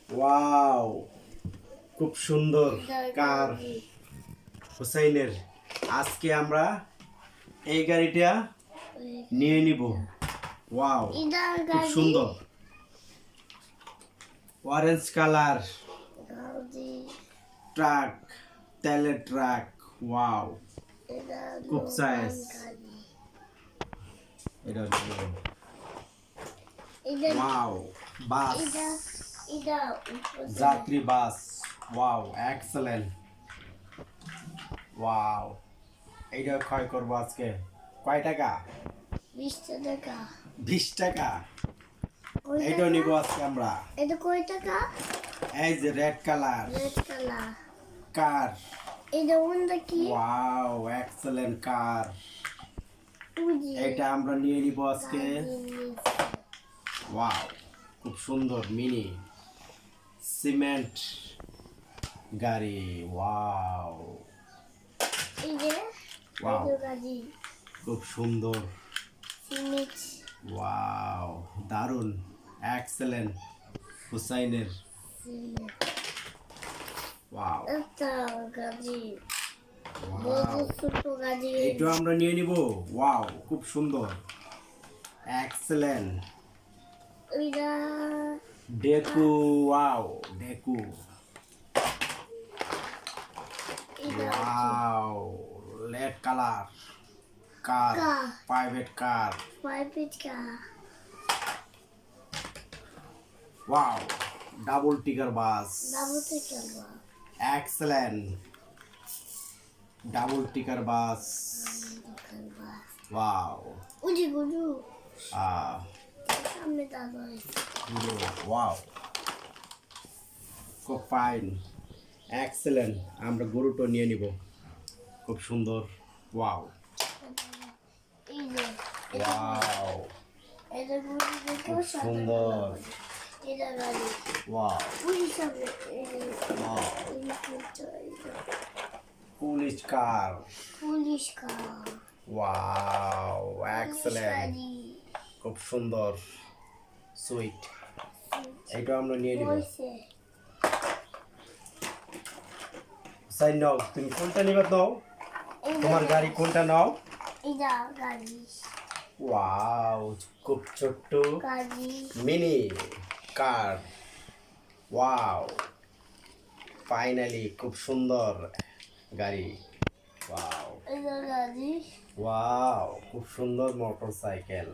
Wow, খুব সুন্দর কার হুসাইনের। আজকে আমরা এই গাড়িটা নিয়ে নিব। ওয়াও, খুব সুন্দর অরেঞ্জ কালার ট্রাক, তেলের ট্রাক। ওয়াও, খুব সাইজ। এটা হচ্ছে ওয়াও বাস, যাত্রী বাস। Wow, excellent. ওয়াও, এইটা ক্ষয় করবো আজকে। কয় টাকা? 20 টাকা। 20 টাকা। এইটা নিব আজকে আমরা। এটা কয় টাকা? এই যে রেড কালার কার। এটা কোনটা কি? ওয়াও, এক্সেলেন্ট কার। এটা আমরা নিয়ে নিব আজকে। ওয়াও, খুব সুন্দর মিনি সিমেন্ট গাড়ি। ওয়াও ওয়াও, খুব সুন্দর। ওয়াও, দারুন, এক্সেলেন্ট হুসাইনের। ওয়াও, এটা আমরা নিয়ে নিব। ওয়াও, খুব সুন্দর, এক্সেলেন্ট ডেকু। ওয়াও, ডেকু। Wow, red colour car, private car. Wow, double decker bus. Excellent double decker bus. Wow, wow, খুব ফাইন, এক্সেলেন্ট। আমরা গরুটা নিয়ে নিব। খুব সুন্দর। ওয়াও ওয়াও, খুব সুন্দর। Wow wow, police car. Wow, excellent, খুব সুন্দর, সুইট। এইটা আমরা নিয়ে নিব। সাইন নাও, তুমি কোনটা নিবে? নাও, তোমার গাড়ি কোনটা নাও। ওয়াও, খুব ছোট্ট মিনি কার। ওয়াও, ফাইনালি খুব সুন্দর গাড়ি। ওয়াও ওয়াও, খুব সুন্দর motorcycle.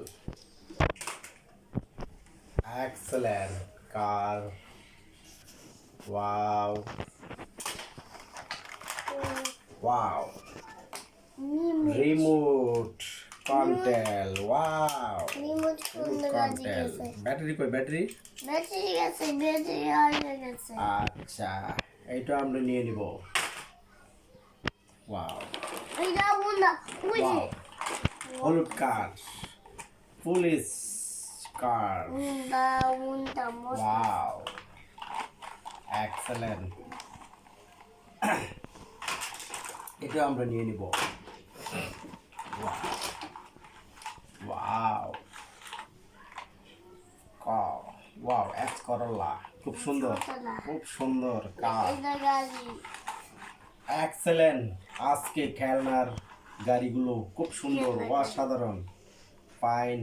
Excellent car. Wow wow, remote control. Wow, remote control. Battery কই? ব্যাটারি আচ্ছা, এইটা আমরা নিয়ে নিব। ওয়াও ওয়াও, হলুদ car, police car. Wow, excellent. এটা আমরা নিয়ে নিব। ওয়াও ওয়াও, এক্স করলা, খুব সুন্দর, খুব সুন্দর কার। এক্সেলেন্ট। আজকে খেলনার গাড়িগুলো খুব সুন্দর, অসাধারণ, ফাইন।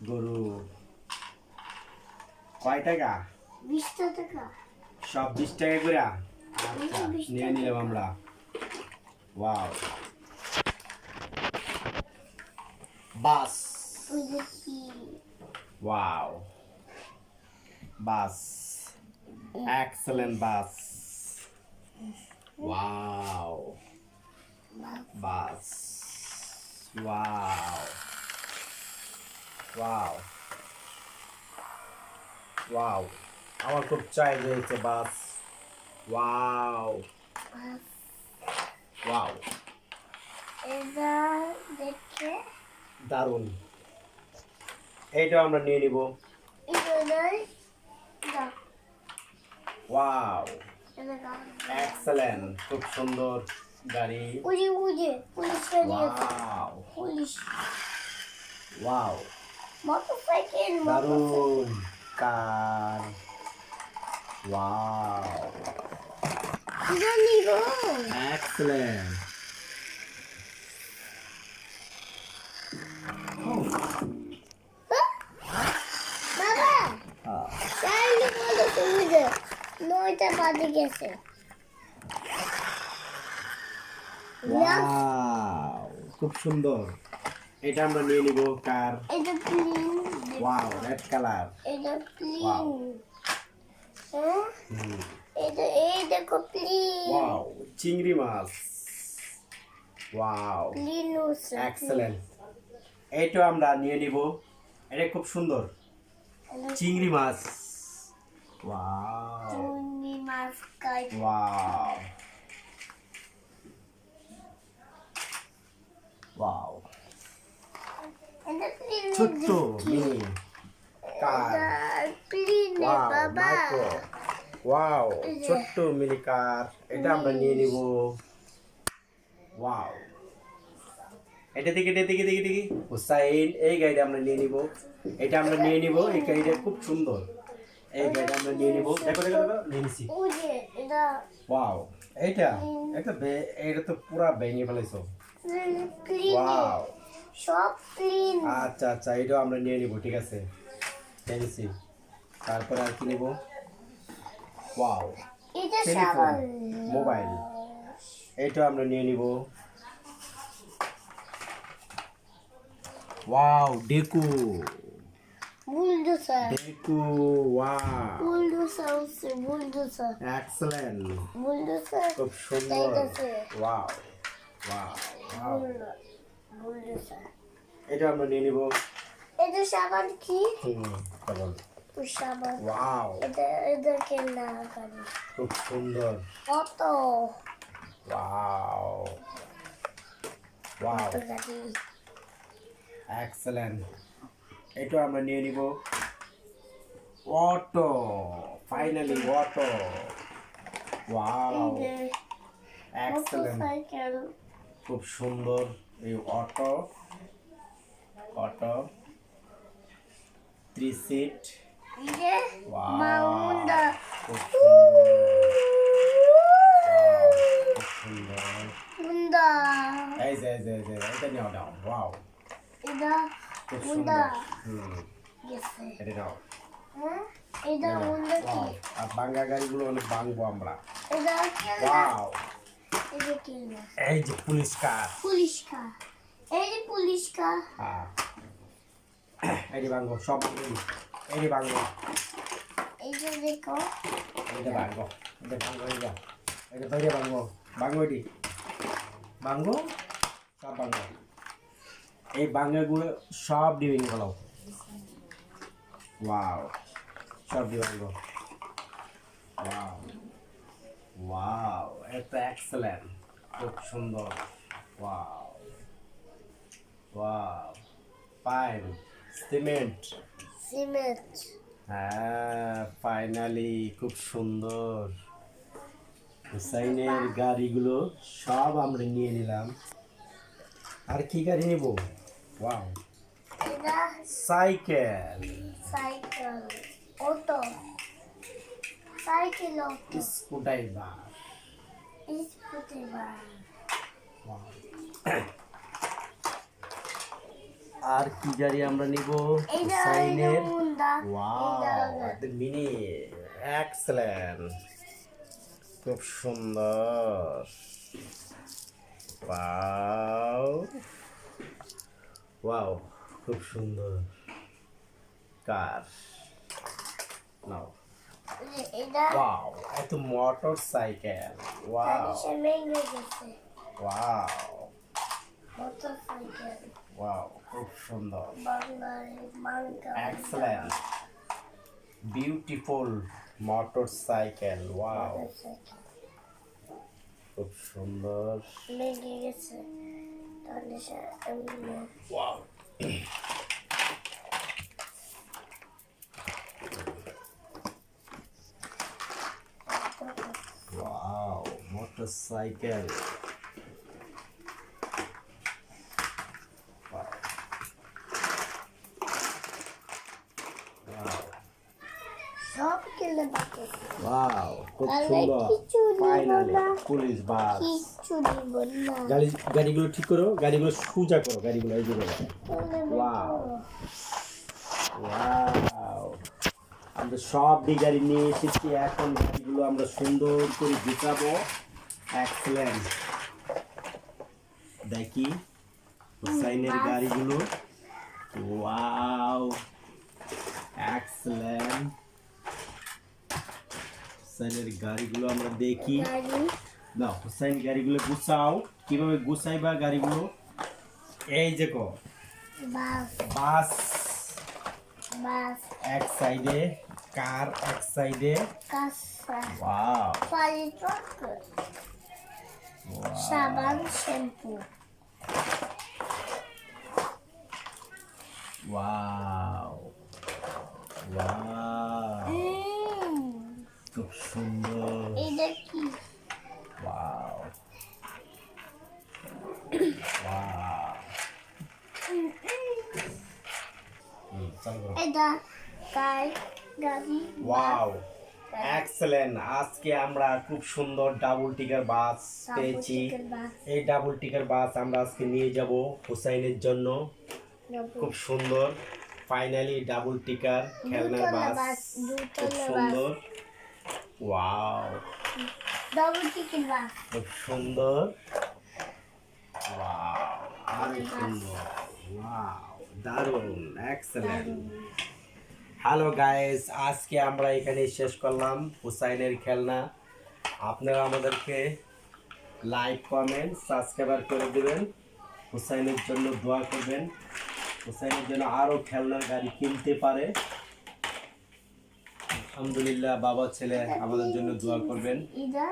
গরু কয় টাকা? 20 টাকা। সব 20 টাকা করে। আচ্ছা, নিয়ে নিলাম আমরা। ওয়াও, বাস। ওয়াও, বাস, এক্সেলেন্ট বাস। ওয়াও, বাস। ওয়াও ওয়াও ওয়াও, আমার খুব চাই রয়েছে বাস। ওয়াও ওয়াও, দারুন। এইটা আমরা নিয়ে নিব। ওয়াও, এক্সেলেন্ট, খুব সুন্দর গাড়ি। ওয়াও ওয়াও, মোটরসাইকেল দারুন কার ওয়াও এটা নিব এক্সেলেন্ট বাবা চাইলে বলো তুমি যে 9টা বাজে গেছে ওয়াও খুব সুন্দর এটা আমরা নিয়ে নিব কার এটা ক্লিন ওয়াও রেড কালার এটা ক্লিন Wow. হ্যাঁ এটা এই দেখো ক্লিন ওয়াও চিংড়ি মাছ ওয়াও ক্লিন এক্সেলেন্ট এইটা আমরা নিয়ে নিব এটা খুব সুন্দর চিংড়ি মাছ ওয়াও চিংড়ি মাছ কাই ওয়াও ওয়াও এটা ক্লিন ছোট্ট মিনি কার ক্লিন ওয়াও বাবা মাইক্রো ওয়াও ছোট্ট মিনি কার এটা আমরা নিয়ে নিব ওয়াও এটা দেখি হুসাইন এই গাড়িটা আমরা নিয়ে নিব এটা আমরা নিয়ে নিব এই গাড়িটা খুব সুন্দর এই গাড়িটা আমরা নিয়ে নিব দেখো নিয়ে নিছি ওই যে এটা ওয়াও এইটা এটা তো পুরা ভেঙে ফেলেছো ক্লিন ওয়াও সব ক্লিন আচ্ছা আচ্ছা এটাও আমরা নিয়ে নিব ঠিক আছে নিয়েছি তারপরে আর কি নিব ওয়াও এটা টেলিফোন সাবান মোবাইল এইটাও আমরা নিয়ে নিব ওয়াও ডেকু বুলডোজার ডেকু ওয়াও বুলডোজার এক্সেলেন্ট বুলডোজার খুব সুন্দর এইটাছে ওয়াও ওয়াও ওয়াও বুলডোজার এটা আমরা নিয়ে নিব এটা সাবান কি কেমন ওই সাবান ওয়াও এটা কেনা গাড়ি খুব সুন্দর কত ওয়াও ওয়াও গাড়ি এক্সেলেন্ট এটা আমরা নিয়ে নিব auto finally auto wow excellent motorcycle খুব সুন্দর এই অটো অটো 3 সিট যে ওয়াও মাউন্ডা খুব সুন্দর খুব সুন্দর মুন্ডা এই যে এটা নাও নাও ওয়াও এটা খুব মুন্ডা সুন্দর গেছে এটা নাও হ্যাঁ এটা মুন্ডা কি ওয়াও আর বাঙ্গা গাড়িগুলো অনেক বাংবো আমরা এটা কেনা ওয়াও এটা কেনা এই যে পুলিশ কার পুলিশ কা এই যে পুলিশ কা হ্যাঁ এই যে বাংবো সব এই যে বাংবো এই যে দেখো এটা বাংবো এটা বাইরে বাংবো বাংবো এটি বাংবো সব বাংবো এই বাঙ্গাগুলো সব ডিবিং গেল ওয়াও সব ডিবিং গেল ওয়াও ওয়াও এটা এক্সেলেন্ট খুব সুন্দর wow wow fine cement cement হ্যাঁ ফাইনালি খুব সুন্দর হুসাইনের গাড়িগুলো সব আমরা নিয়ে নিলাম আর কি গাড়ি নিব ওয়াও এটা cycle cycle auto cycle auto স্কুটাইবার স্কুটার আর কি গাড়ি আমরা নিব এটা হুসাইনের মুন্ডা ওয়াও মিনি এক্সেলেন্ট খুব সুন্দর ওয়াও ওয়াও খুব সুন্দর কার নাও এটা ওয়াও এত মোটর সাইকেল ওয়াও সে ভেঙে গেছে ওয়াও মোটরসাইকেল ওয়াও খুব সুন্দর বাংলায় মাঙ্কা excellent beautiful motorcycle wow খুব সুন্দর লেগে গেছে তাহলে সে এমনি ওয়াও ওয়াও মোটর সাইকেল সব কিনতে পারবে ওয়াও খুব তাহলে সুন্দর কিছু নিব ফাইনালি না। পুলিশ বাস কিচ্ছু নিব না গাড়িগুলো ঠিক করো গাড়িগুলো সোজা করো গাড়িগুলো এই যে তাহলে ওয়াও ওয়াও আমরা সব গাড়ি নিয়ে এসেছি এখন গাড়িগুলো আমরা সুন্দর করে গুছাবো এক্সেলেন্ট দেখি হুসাইনের গাড়িগুলো ওয়াও এক্সেলেন্ট হুসাইনের গাড়িগুলো আমরা দেখি গাড়ি না হুসাইন গাড়িগুলো গুছাও কিভাবে গুছাইবা গাড়িগুলো এই দেখো বাস বাস বাস এক সাইডে কার এক সাইডে কাঁচা ওয়াও ফালি ট্রাক সাবান শ্যাম্পু ওয়াও ওয়াও খুব সুন্দর এটা কি ওয়াও ওয়াও চল করো এটা গাড়ি ওয়াও এক্সেলেন্ট আজকে আমরা খুব সুন্দর ডাবল টিকার বাস পেয়েছি এই ডাবল টিকার বাস আমরা আজকে নিয়ে যাব হুসাইনের জন্য খুব সুন্দর ফাইনালি ডাবল টিকার খেলনার বাস খুব সুন্দর ওয়াও ডাবল টিকিট বাস খুব সুন্দর ওয়াও আরো সুন্দর ওয়াও দারুণ এক্সেলেন্ট হ্যালো গাইস আজকে আমরা এখানে শেষ করলাম হুসাইনের খেলনা আপনারা আমাদেরকে লাইক কমেন্ট সাবস্ক্রাইব করে দেবেন হুসাইনের জন্য দোয়া করবেন হুসাইনের জন্য আরো খেলনার গাড়ি কিনতে পারে আলহামদুলিল্লাহ বাবা ছেলে আমাদের জন্য দোয়া করবেন এটা